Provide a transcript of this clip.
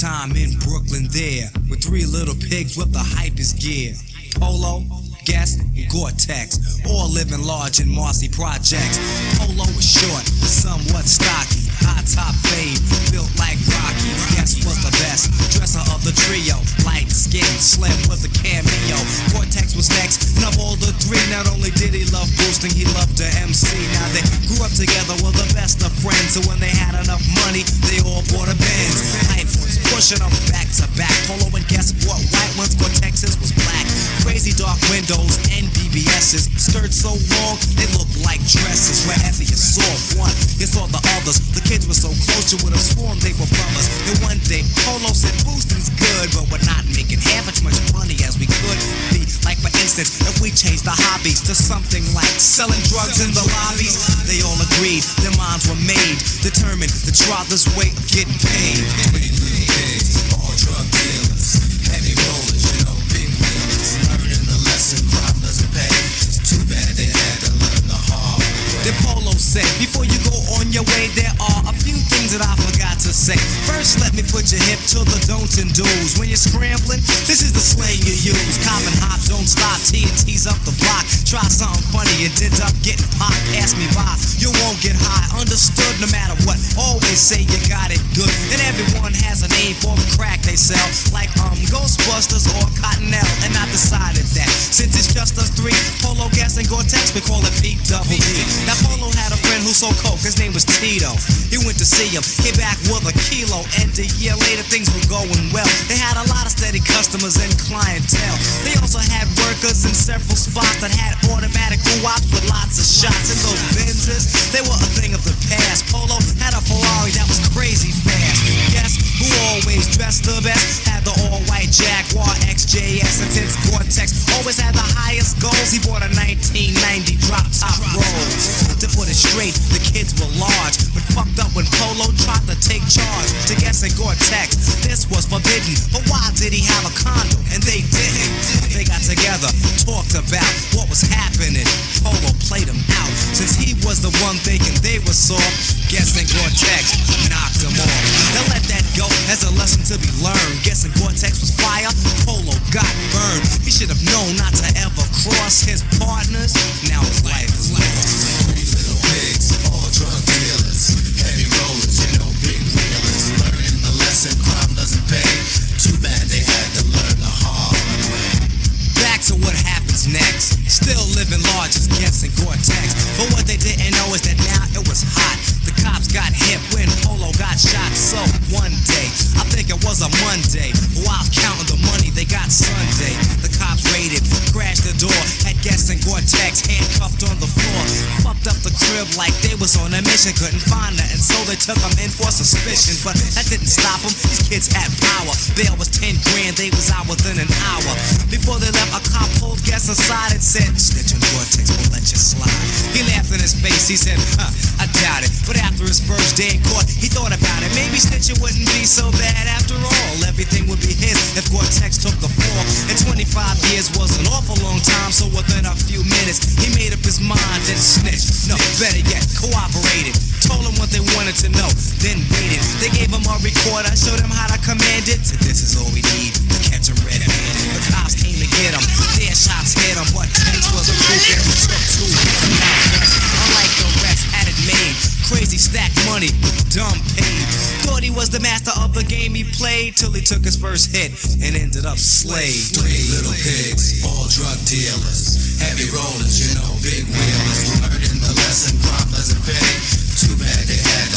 Time in Brooklyn there, with three little pigs with the hypest gear. Polo, Guest, and Gore-Tex, all living large in Marcy projects. Polo was short, somewhat stocky, high top fade, built like Rocky. Guest was the best, dresser of the trio, light skin, slim with a cameo. Gore-Tex was next, and of all the three, not only did he love boosting, he loved to MC. Now they grew up together, were the best of friends, so when they had enough money, they all bought a Benz. Hype was pushing them back to back. Polo and Guest bought white ones, Gore-Tex's was black. Crazy dark windows and BBS's, skirts so long they looked like dresses. Wherever you saw one, you saw the others. The kids were so close you would have sworn they were brothers. And one day Polo said boosting's good, but we're not making half as much money as we could be. Like for instance, if we changed the hobbies to something like selling drugs in the lobbies, they all agreed their minds were made, determined to try this way of getting paid. Three little pigs, all drug dealers, heavy rollers, you know, big wheelers. Learning the lesson, crime doesn't pay. It's too bad they had to learn the hard way. Then Polo said, before you go on your way, there are a few things that I forgot to say. First, let me put your hip to the don'ts and do's. When you're scrambling, this is the slang you use. Cop and hop, don't stop, T&T's up the block. Try something funny, it ends up getting popped. Pass me by, you won't get high. Understood no matter what, always say you got it good. And everyone has a name for the crack they sell, like Ghostbusters or Cottonelle. And I decided that since it's just us three, Polo, Guest, and Gore-Tex, we call it P-Double-D. Now Polo had a friend who sold coke, his name was Tito. He went to see him, came back with a kilo, and a year later things were going well. They had a lot of steady customers and clientele. They also had workers in several spots that had automatic woo-wops with lots of shots. And those Benzes, they were a thing of the past. Polo had a Ferrari that was crazy fast. Guess who always dressed the best? Had the all-white Jaguar XJS, and since Gore-Tex always had the highest goals, he bought a 1990 drop-top Rolls. To put it straight, the kids were large, but fucked up when Polo tried to take charge. To Guest and Gore-Tex, this was forbidden, but why did he have a condo? And they didn't. They got together, talked about what was happening. Polo played him out, since he was the one thinking they were soft. Guest and Gore-Tex knocked him off. Now let that go as a lesson to be learned. Guest and Gore-Tex was fire, Polo got burned. He should have known not to ever cross his partners. Now his life is lost. Three little pigs, all drug dealers, heavy rollers, you know, big wheelers. Learning the lesson, crime doesn't pay. Too bad they had to learn the hard way. Back to what happens next. Still living large as Guest and Gore-Tex, but what they didn't know is that now it was hot. The cops got hit when Polo got shot. So one day, I think it was a Monday, while counting the money they got Sunday, the cops raided, crashed the door, had Guest and Gore-Tex handcuffed on the floor, fucked up the crib like they was on a mission, couldn't find her, and so they took them in for suspicion. But that didn't stop them, these kids had power. Bail was 10 grand, they was out within an hour. Before they left, a cop pulled Guest aside and said, snitch on Gore-Tex will let you slide. He laughed in his face, he said, I doubt it. But after his first day in court, he thought about it. Maybe snitching wouldn't be so bad after all. Everything would be his if Gore-Tex took the fall. And 25 years was an awful long time, so within a few minutes, he made up his mind and snitched. No, better yet, cooperated. Told him what they wanted to know, then waited. They gave him a recorder, showed him how to command it. So this is all we need to catch him red-handed. The cops came to get him, their shots hit him, but Tex was a proof and he took two. Unlike the rest, had it made. Crazy stacked money, dumb paid. Thought he was the master of the game he played, till he took his first hit and ended up slayed. Three little pigs, all drug dealers, heavy rollers, you know, big wheelers. Learning the lesson, crime doesn't pay. Too bad they had